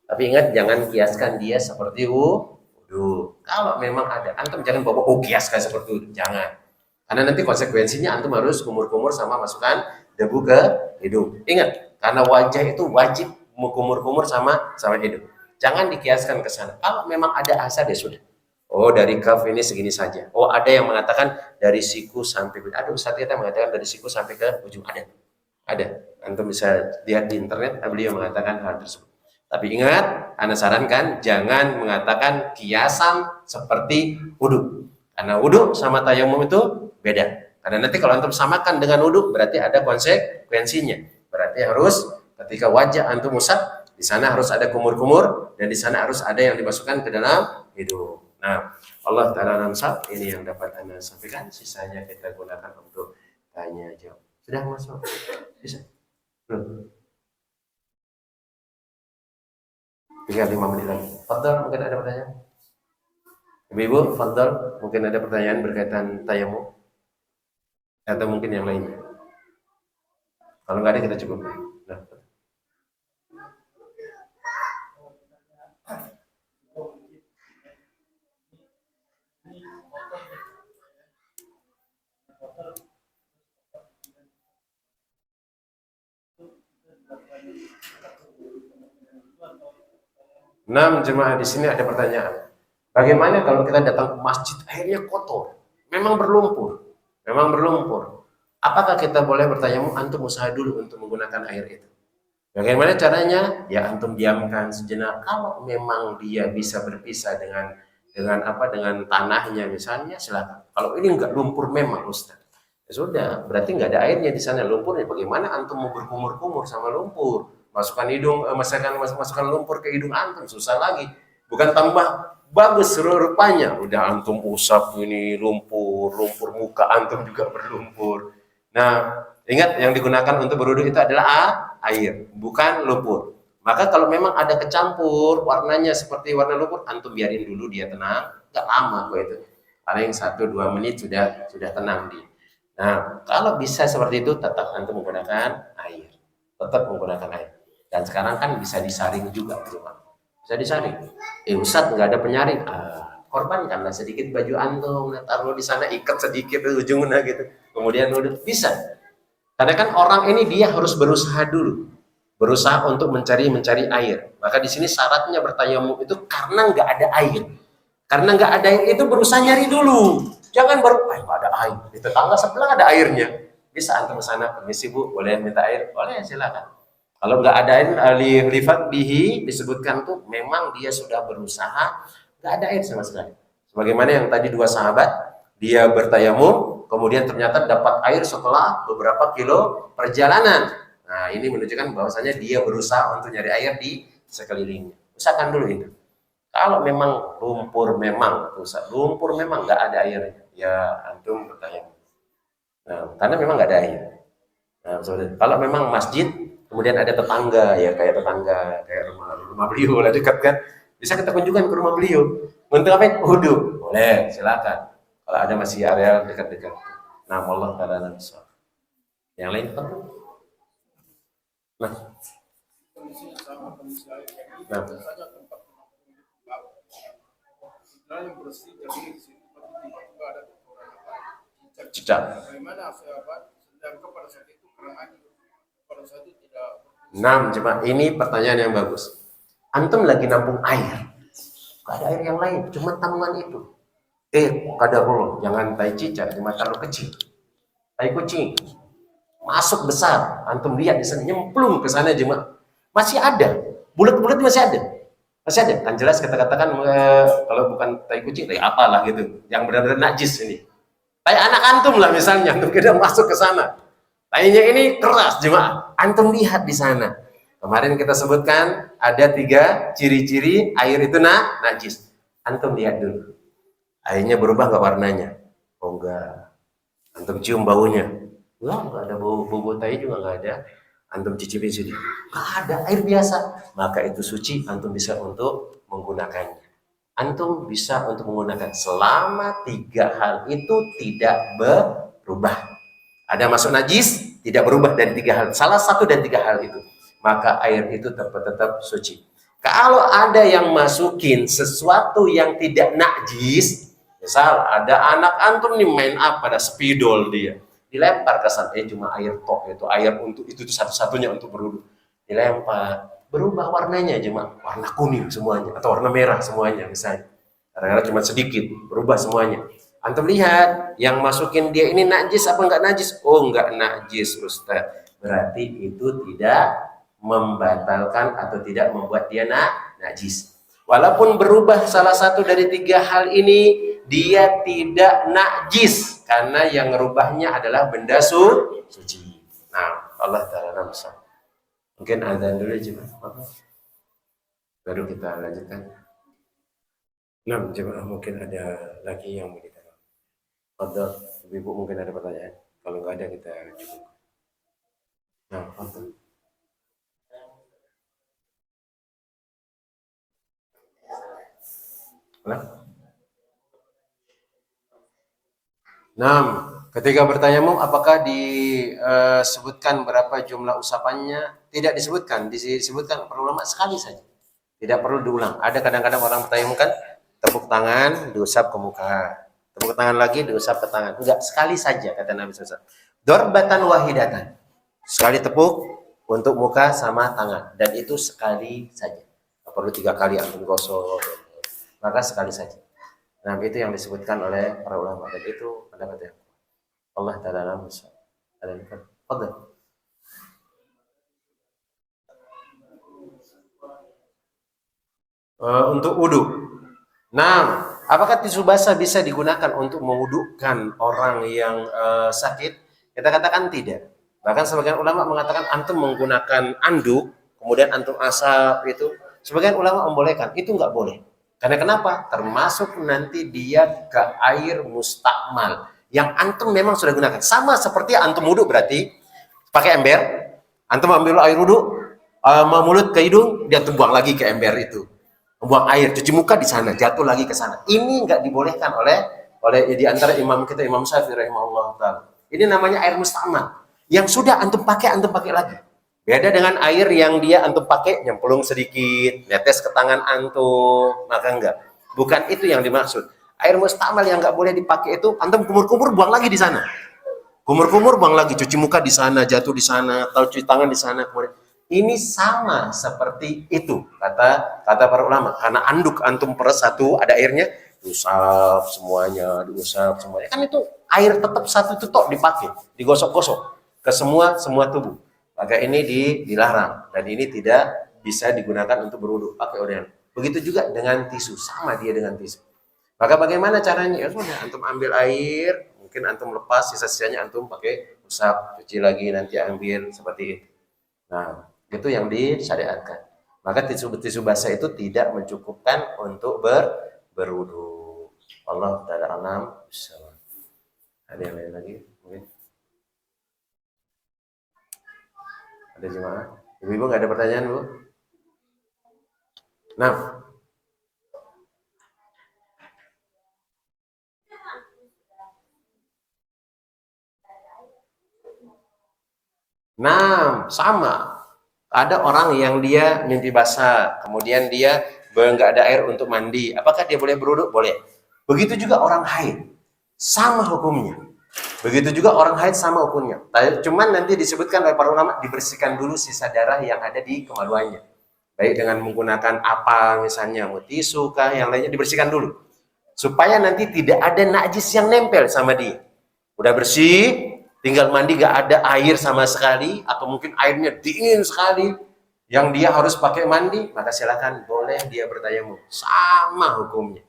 Tapi ingat, jangan kiaskan dia seperti wudu. Kalau memang ada, antum jangan bawa kiaskan seperti itu, jangan. Karena nanti konsekuensinya antum harus kumur-kumur sama masukkan debu ke hidung. Ingat, karena wajah itu wajib kumur-kumur sama hidung. Jangan dikiaskan ke sana. Kalau memang ada asar ya sudah. Oh, dari kaf ini segini saja. Oh, ada yang mengatakan dari siku sampai, ada ustadz kita mengatakan dari siku sampai ke ujung, ada. Antum bisa lihat di internet, beliau mengatakan hal tersebut. Tapi ingat, Anda sarankan jangan mengatakan kiasan seperti wudhu. Karena wudhu sama tayamum itu beda. Karena nanti kalau antum samakan dengan wudhu, berarti ada konsekuensinya. Berarti harus ketika wajah antum usap, di sana harus ada kumur-kumur, dan di sana harus ada yang dimasukkan ke dalam hidung. Nah, Allah Ta'ala namsab, ini yang dapat Anda sampaikan. Sisanya kita gunakan untuk tanya jawab. Sudah masuk? Bisa? Belum? Tinggal 5 menit lagi. Fadal, mungkin ada pertanyaan? Ibu-ibu, Fadal, mungkin ada pertanyaan berkaitan tayamum? Atau mungkin yang lainnya? Kalau nggak ada, kita cukup. Nah. Jemaah di sini ada pertanyaan. Bagaimana kalau kita datang ke masjid airnya kotor, memang berlumpur, Apakah kita boleh bertayamum? Antum usaha dulu untuk menggunakan air itu. Bagaimana caranya? Ya antum diamkan sejenak. Kalau memang dia bisa berpisah dengan tanahnya misalnya, silakan. Kalau ini enggak lumpur memang Ustaz, ya sudah, berarti nggak ada airnya di sana, lumpurnya. Bagaimana antum mau berkumur-kumur sama lumpur? Masukkan lumpur ke hidung antum, susah lagi. Bukan tambah bagus rupanya, udah antum usap ini lumpur muka antum juga berlumpur. Nah, ingat yang digunakan untuk berwudu itu adalah air, bukan lumpur. Maka kalau memang ada kecampur warnanya seperti warna lumpur, antum biarin dulu dia tenang, nggak lama kok itu. Paling 1-2 menit sudah tenang dia. Nah, kalau bisa seperti itu tetap antum menggunakan air. Dan sekarang kan bisa disaring juga, bisa disaring. Ustadz nggak ada penyaring, korbankanlah sedikit baju antum, taruh di sana, ikat sedikit ujungnya gitu. Kemudian udah bisa. Karena kan orang ini dia harus berusaha dulu, untuk mencari air. Maka di sini syaratnya bertayamum itu karena nggak ada air. Karena nggak ada air itu berusaha nyari dulu. Jangan baru, nggak ada air. Di tetangga sebelah ada airnya. Bisa antum ke sana, permisi Bu, boleh minta air? Boleh, silakan. Kalau nggak ada air, lifat bihi disebutkan tuh memang dia sudah berusaha, nggak ada air sama sekali. Sebagaimana yang tadi 2 sahabat, dia bertayamum, kemudian ternyata dapat air setelah beberapa kilo perjalanan. Nah, ini menunjukkan bahwasanya dia berusaha untuk nyari air di sekelilingnya. Usahakan dulu itu. Kalau memang lumpur memang nggak ada airnya, ya antum bertayamum. Nah, karena memang nggak ada air. Nah, kalau memang masjid, kemudian ada tetangga, ya kayak rumah beliau lah dekat kan, bisa kita kunjungan ke rumah beliau. Untuk apa? Wudu, boleh, silakan. Kalau ada masih area dekat-dekat. Nah, Allah Ta'ala nafsu. Yang lain perlu. Nah. Cicak. Jemaah, ini pertanyaan yang bagus. Antum lagi nampung air, gak ada air yang lain, cuma tampungan itu. Qadarullah, jangan tai cicak, cuma terlalu kecil. Tai kucing masuk besar, antum lihat di sana nyemplung ke sana jemaah. Masih ada, bulat-bulat masih ada. Kan jelas kita katakan kalau bukan tai kucing, tai apalah gitu, yang benar-benar najis ini. Tai anak antum lah misalnya, antum kita masuk ke sana. Tainya ini keras jemaah, antum lihat di sana. Kemarin kita sebutkan ada 3 ciri-ciri air itu najis. Antum lihat dulu. Airnya berubah nggak warnanya? Oh enggak. Antum cium baunya? Enggak ada bau tai juga nggak ada. Antum cicipin sini. Nggak ada, air biasa. Maka itu suci, antum bisa untuk menggunakannya. Antum bisa untuk menggunakan selama 3 hal itu tidak berubah. Ada masuk najis, tidak berubah dari 3 hal. Salah satu dari 3 hal itu. Maka air itu tetap suci. Kalau ada yang masukin sesuatu yang tidak najis, misal ada anak antum nih main apa, ada spidol dia, dilempar ke sana, cuma air toh, itu air untuk itu satu-satunya untuk berwudu, dilempar. berubah warnanya cuma warna kuning semuanya atau warna merah semuanya misalnya. Kadang-kadang cuma sedikit, berubah semuanya. Antum lihat, yang masukin dia ini najis apa enggak najis? Oh, enggak najis, Ustaz. Berarti itu tidak membatalkan atau tidak membuat dia najis. Walaupun berubah salah satu dari tiga hal ini, dia tidak najis karena yang merubahnya adalah benda suci. Nah, Allah Ta'ala bisa. Mungkin azan dulu juga. Baru kita lanjutkan. Nah, jemaah mungkin ada lagi yang mau ditanya. Atau ibu mungkin ada pertanyaan. Kalau nggak ada kita cukup. Nah, apa? Nah, ketika bertayamum apakah disebutkan berapa jumlah usapannya? Tidak disebutkan, disebutkan para ulama sekali saja. Tidak perlu diulang. Ada kadang-kadang orang bertayamum kan tepuk tangan, diusap ke muka. Tepuk tangan lagi, diusap ke tangan. Enggak, sekali saja kata Nabi SAW. Dorbatan wahidatan. Sekali tepuk untuk muka sama tangan. Dan itu sekali saja. Tidak perlu 3 kali antum gosok. Maka sekali saja. Nah, itu yang disebutkan oleh para ulama. Dan itu pendapat yang Allah Ta'ala bisa. Ada yang Fadal. Untuk wudhu. Nah, apakah tisu basah bisa digunakan untuk mewudhukan orang yang sakit? Kita katakan tidak. Bahkan sebagian ulama mengatakan antum menggunakan anduk, kemudian antum asap itu. Sebagian ulama membolehkan. Itu nggak boleh. Karena kenapa? Termasuk nanti dia ke air mustakmal. Yang antum memang sudah gunakan. Sama seperti antum wudhu berarti pakai ember. Antum ambil air wudhu, mulut ke hidung, dia buang lagi ke ember itu. Buang air, cuci muka di sana, jatuh lagi ke sana. Ini nggak dibolehkan oleh di antara imam kita, Imam Syafi'i rahimahullah taala. Ini namanya air mustamal. Yang sudah antum pakai lagi. Beda dengan air yang dia antum pakai nyemplung sedikit, netes ke tangan antum, maka enggak. Bukan itu yang dimaksud. Air mustamal yang nggak boleh dipakai itu antum kumur-kumur buang lagi di sana. Kumur-kumur buang lagi, cuci muka di sana, jatuh di sana, atau cuci tangan di sana, kemudian ini sama seperti itu kata para ulama. Karena anduk antum peres satu ada airnya, diusap semuanya. Kan itu air tetap satu itu tok dipakai, digosok-gosok ke semua tubuh. Maka ini dilarang dan ini tidak bisa digunakan untuk berwudu pakai organ. Begitu juga dengan tisu, sama dia dengan tisu. Maka bagaimana caranya? Ya sudah, antum ambil air, mungkin antum lepas, sisa-sisanya antum pakai usap, cuci lagi, nanti ambil seperti itu. Nah, itu yang disyariatkan. Maka tisu basah itu tidak mencukupkan untuk berwudu. Allah Ta'ala alam. Ada yang lain lagi? Mungkin. Ada jemaah? Ibu-ibu nggak ada pertanyaan, Bu? Nah, sama. Ada orang yang dia mimpi basah, kemudian dia nggak ada air untuk mandi. Apakah dia boleh berwudu? Boleh. Begitu juga orang haid, sama hukumnya. Begitu juga orang haid sama hukumnya. Cuman nanti disebutkan oleh para ulama dibersihkan dulu sisa darah yang ada di kemaluannya. Baik dengan menggunakan apa misalnya, tisu kah, yang lainnya dibersihkan dulu. Supaya nanti tidak ada najis yang nempel sama dia. Udah bersih, tinggal mandi gak ada air sama sekali, atau mungkin airnya dingin sekali, yang dia harus pakai mandi, maka silakan boleh dia bertayamum. Sama hukumnya.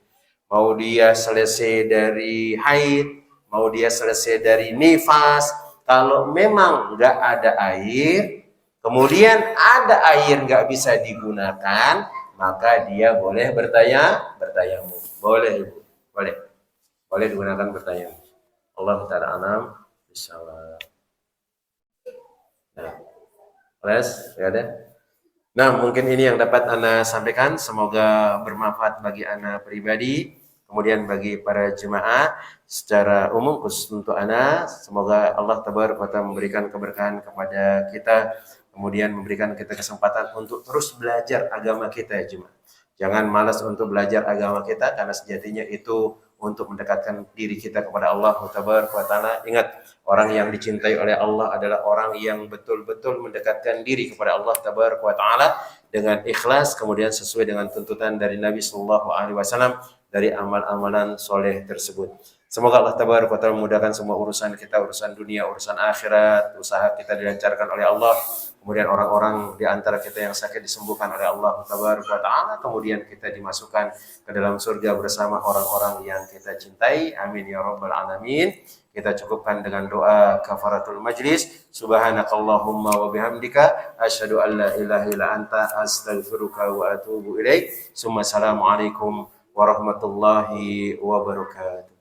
Mau dia selesai dari haid, mau dia selesai dari nifas, kalau memang nggak ada air, kemudian ada air nggak bisa digunakan, maka dia boleh bertayamum. Boleh digunakan bertayamum. Allah Ta'ala alam bisawab. Nah, ya ada. Nah, mungkin ini yang dapat Ana sampaikan. Semoga bermanfaat bagi Ana pribadi, kemudian bagi para jemaah secara umum, khusus untuk Ana. Semoga Allah Tabaraka wa Ta'ala memberikan keberkahan kepada kita, kemudian memberikan kita kesempatan untuk terus belajar agama kita ya jemaah. Jangan malas untuk belajar agama kita, karena sejatinya itu untuk mendekatkan diri kita kepada Allah Tabaraka wa Ta'ala. Ingat, orang yang dicintai oleh Allah adalah orang yang betul-betul mendekatkan diri kepada Allah Tabaraka wa Ta'ala dengan ikhlas, kemudian sesuai dengan tuntutan dari Nabi Sallallahu Alaihi Wasallam dari amal-amalan soleh tersebut. Semoga Allah Tabaraka wa Ta'ala memudahkan semua urusan kita, urusan dunia, urusan akhirat, usaha kita dilancarkan oleh Allah. Kemudian orang-orang di antara kita yang sakit disembuhkan oleh Allah Tabaraka wa Ta'ala. Kemudian kita dimasukkan ke dalam surga bersama orang-orang yang kita cintai. Amin ya rabbal alamin. Kita cukupkan dengan doa kafaratul majlis. Subhanakallahumma wa bihamdika asyhadu an la ilaha illa anta astaghfiruka wa atubu ilaik. Assalamualaikum warahmatullahi wabarakatuh.